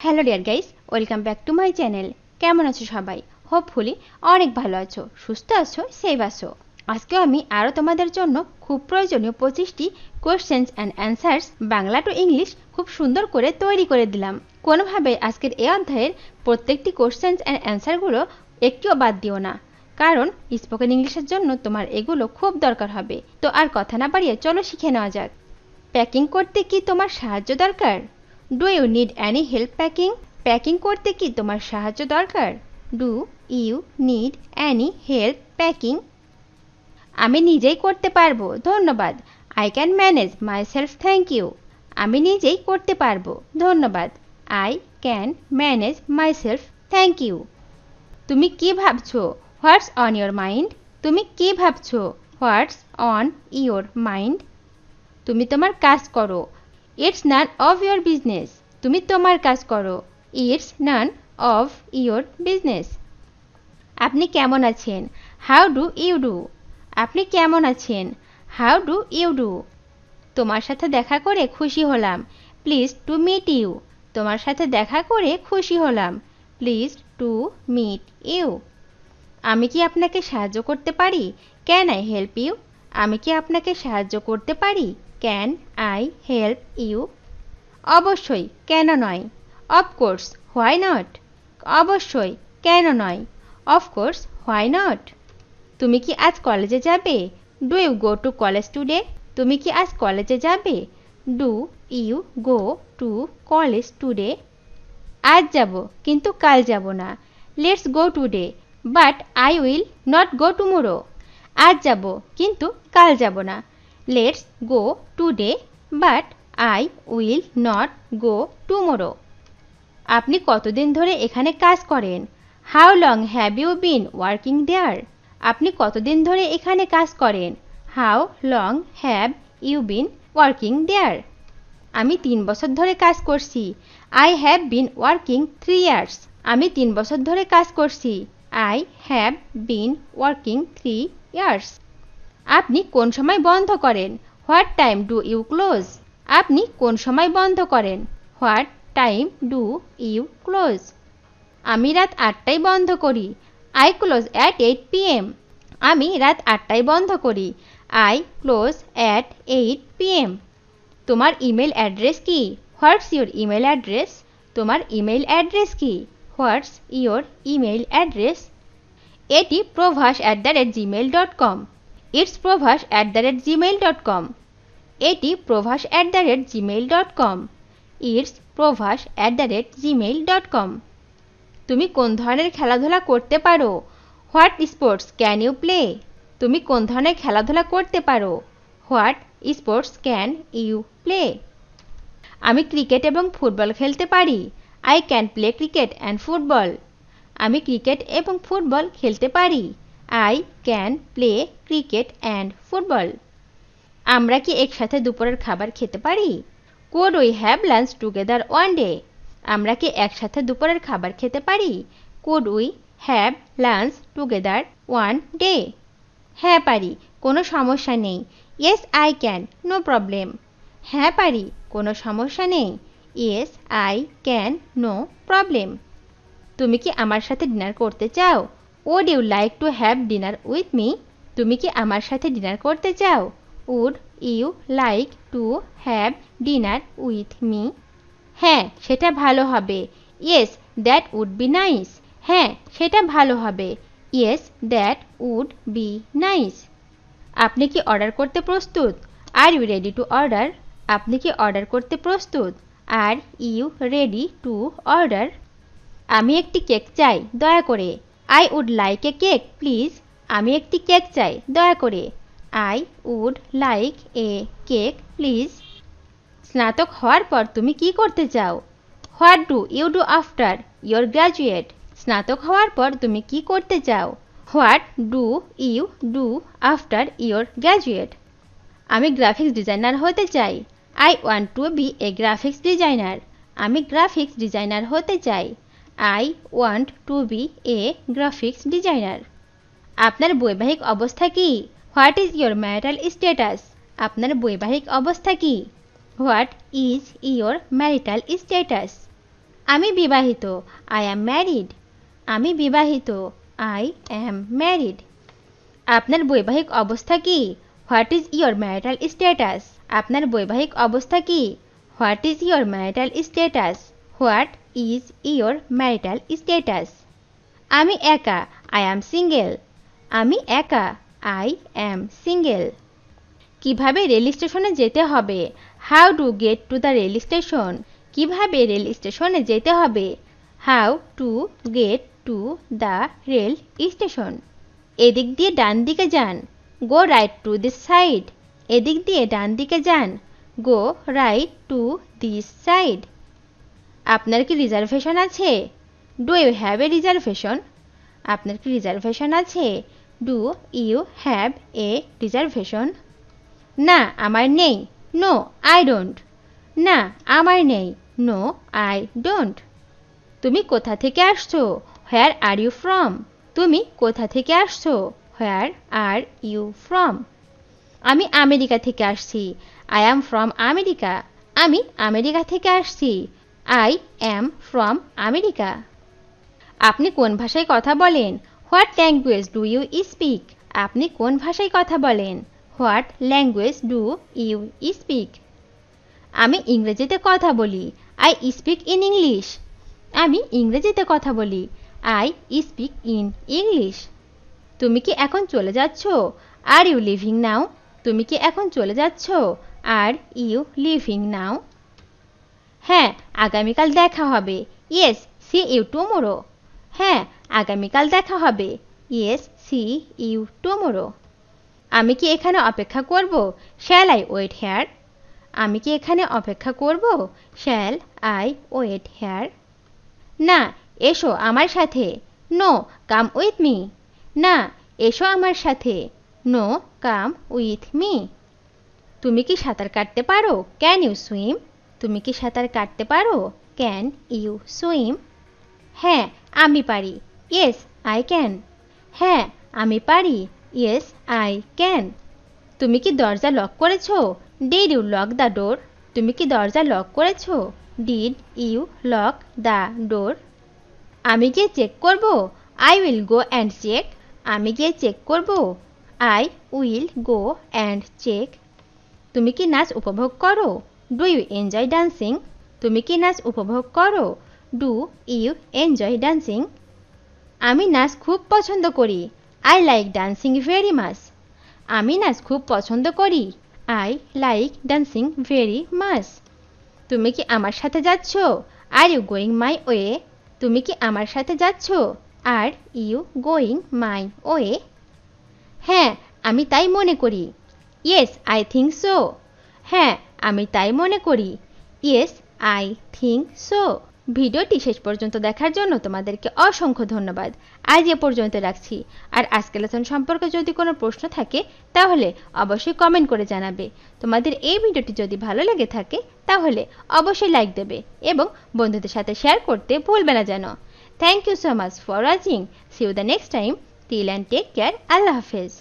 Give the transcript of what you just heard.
Hello dear guys, welcome back to my channel. কেমন আছো সবাই? হোপফুলি অনেক ভালো আছো, সুস্থ আছো, সেভ আছো। আজকেও আমি আরও তোমাদের জন্য খুব প্রয়োজনীয় 25টি questions and answers Bangla to English খুব সুন্দর করে তৈরি করে দিলাম। কোনোভাবে আজকের এই অধ্যায়ের প্রত্যেকটি কোয়েশ্চেন্স অ্যান্ড অ্যান্সারগুলো একটিও বাদ দিও না, কারণ স্পোকেন ইংলিশের জন্য তোমার এগুলো খুব দরকার হবে। তো আর কথা না বাড়িয়ে চলো শিখে নেওয়া যাক। প্যাকিং করতে কি তোমার সাহায্য দরকার? Do you need any help packing? প্যাকিং করতে কি তোমার সাহায্য দরকার? Do you need any help packing? আমি নিজেই করতে পারবো, ধন্যবাদ। I can manage myself, thank you. আমি নিজেই করতে পারবো, ধন্যবাদ। I can manage myself, thank you. তুমি কি ভাবছো? What's on your mind? তুমি কি ভাবছো? What's on your mind? তুমি তোমার কাজ করো। It's none of your business. তুমি তোমার কাজ করো। It's none of your business. আপনি কেমন আছেন? How do you do? আপনি কেমন আছেন? How do you do? তোমার সাথে দেখা করে খুশি হলাম। Please to meet you. তোমার সাথে দেখা করে খুশি হলাম। Please to meet you. আমি কি আপনাকে সাহায্য করতে পারি? Can I help you? আমি কি আপনাকে সাহায্য করতে পারি? Can I help you? অবশ্যই, কেন নয়? Of course, why not? অবশ্যই, কেন নয়? Of course, why not? তুমি কি আজ কলেজে যাবে? Do you go to college today? তুমি কি আজ কলেজে যাবে? Do you go to college today? আজ যাব, কিন্তু কাল যাব না। Let's go today, but I will not go tomorrow. আজ যাব, কিন্তু কাল যাব না। Let's go today, but I will not go tomorrow. আপনি কতদিন ধরে এখানে কাজ করেন? How long have you been working there? আপনি কতদিন ধরে এখানে কাজ করেন? How long have you been working there? আমি 3 বছর ধরে কাজ করছি। I have been working 3 years. আমি 3 বছর ধরে কাজ করছি। I have been working 3 years. আপনি কোন সময় বন্ধ করেন? What time do you close? আপনি কোন সময় বন্ধ করেন? What time do you close? আমি রাত 8টায় বন্ধ করি। I close at 8 PM। আমি রাত 8টায় বন্ধ করি। I close at 8 PM। তোমার ইমেল অ্যাড্রেস কি? What's your email address? তোমার ইমেল অ্যাড্রেস কি? What's your email address? এটি probhash@gmail.com। It's probhash@gmail.com। এটি probhash@gmail.com। It's probhash@gmail.com। তুমি কোন ধরনের খেলাধুলা করতে পারো? What sports can you play? তুমি কোন ধরনের খেলাধুলা করতে পারো? What sports can you play? আমি ক্রিকেট এবং ফুটবল খেলতে পারি। I can play cricket and football. আমি ক্রিকেট এবং ফুটবল খেলতে পারি। I can play cricket and football. আমরা কি একসাথে দুপুরের খাবার খেতে পারি? Could we have lunch together one day? আমরা কি একসাথে দুপুরের খাবার খেতে পারি? Could we have lunch together one day? হ্যাঁ পারি, কোনো সমস্যা নেই। Yes I can, no problem. হ্যাঁ পারি, কোনো সমস্যা নেই। Yes I can, no problem. তুমি কি আমার সাথে ডিনার করতে চাও? Would you like to have dinner with me? তুমি কি আমার সাথে ডিনার করতে চাও? Would you like to have dinner with me? হ্যাঁ, সেটা ভালো হবে। Yes that would be nice. হ্যাঁ, সেটা ভালো হবে। Yes that would be nice. আপনি কি অর্ডার করতে প্রস্তুত? Are you ready to order? আপনি কি অর্ডার করতে প্রস্তুত? Are you ready to order? আমি একটি কেক চাই, দয়া করে। I would like a cake please. আমি একটি কেক চাই, দয়া করে। I would like a cake please. স্নাতক হওয়ার পর তুমি কি করতে চাও? What do you do after your graduate? স্নাতক হওয়ার পর তুমি কি করতে চাও? What do you do after your graduate? আমি গ্রাফিক্স ডিজাইনার হতে চাই। I want to be a graphics designer. আমি গ্রাফিক্স ডিজাইনার হতে চাই। I want to be a graphics designer. আপনার বৈবাহিক অবস্থা কি? What is your marital status? আপনার বৈবাহিক অবস্থা কি? What is your marital status? আমি বিবাহিত, আই অ্যাম ম্যারিড। আমি বিবাহিত, আই অ্যাম ম্যারিড। আপনার বৈবাহিক অবস্থা কি? What is your marital status? আপনার বৈবাহিক অবস্থা কি? What is your marital status? What is your marital status? আমি একা, আই অ্যাম সিঙ্গেল। আমি একা, আই অ্যাম সিঙ্গেল। কিভাবে রেল স্টেশনে যেতে হবে? How to get to the rail station? কিভাবে রেল স্টেশনে যেতে হবে? How to get to the rail station? এদিক দিয়ে ডান দিকে যান, go right to this side. এদিক দিয়ে ডান দিকে যান, go right to this side. আপনার কি রিজার্ভেশন আছে? Do you have a reservation? আপনার কি রিজার্ভেশন আছে? Do you have a reservation? না আমার নেই, নো আই ডোন্ট। না আমার নেই, নো আই ডোন্ট। তুমি কোথা থেকে আসছো? হোয়ার আর ইউ ফ্রম? তুমি কোথা থেকে আসছো? হোয়ার আর ইউ ফ্রম? আমি আমেরিকা থেকে আসছি, আই অ্যাম ফ্রম আমেরিকা। আমি আমেরিকা থেকে আসছি, আই অ্যাম ফ্রম আমেরিকা। আপনি কোন ভাষায় কথা বলেন? What language do you speak? আপনি কোন ভাষায় কথা বলেন? What language do you speak? আমি ইংরেজিতে কথা বলি, আই স্পিক ইন ইংলিশ। আমি ইংরেজিতে কথা বলি, আই স্পিক ইন ইংলিশ। তুমি কি এখন চলে যাচ্ছ? আর ইউ লিভিং নাও? তুমি কি এখন চলে যাচ্ছ? আর ইউ লিভিং নাও? হ্যাঁ আগামীকাল দেখা হবে, ইয়েস সি ইউ টুমোরো। হ্যাঁ আগামীকাল দেখা হবে, ইয়েস সি ইউ টুমোরো। আমি কি এখানে অপেক্ষা করব? Shall I wait here? আমি কি এখানে অপেক্ষা করব? Shall I wait here? না এসো আমার সাথে, নো কাম উইথ মি। না এসো আমার সাথে, নো কাম উইথ মি। তুমি কি সাঁতার কাটতে পারো? Can you swim? তুমি কি সাঁতার কাটতে পারো? Can you swim? হ্যাঁ আমি পারি, ইয়েস আই ক্যান। হ্যাঁ আমি পারি, ইয়েস আই ক্যান। তুমি কি দরজা লক করেছো? Did you lock the door? তুমি কি দরজা লক করেছো? Did you lock the door? আমি গিয়ে চেক করব, I will go and check. আমি গিয়ে চেক করব, I will go and check. তুমি কি নাচ উপভোগ করো? Do you enjoy dancing? তুমি কি নাচ উপভোগ করো? Do you enjoy dancing? আমি নাচ খুব পছন্দ করি, I like dancing very much. আমি নাচ খুব পছন্দ করি, I like dancing very much. তুমি কি আমার সাথে যাচ্ছ? Are you going my way? তুমি কি আমার সাথে যাচ্ছ? Are you going my way? হ্যাঁ আমি তাই মনে করি, ইয়েস আই থিঙ্ক সো। হ্যাঁ আমি তাই মনে করি, ইয়েস আই থিঙ্ক সো। ভিডিওটি শেষ পর্যন্ত দেখার জন্য তোমাদেরকে অসংখ্য ধন্যবাদ। আজ এ পর্যন্ত রাখছি। আর আজকের লেসন সম্পর্কে যদি কোনো প্রশ্ন থাকে তাহলে অবশ্যই কমেন্ট করে জানাবে। তোমাদের এই ভিডিওটি যদি ভালো লেগে থাকে তাহলে অবশ্যই লাইক দেবে এবং বন্ধুদের সাথে শেয়ার করতে ভুলবে না যেন। Thank you so much for watching. See you the next time. Till and take care. আল্লাহ হাফেজ।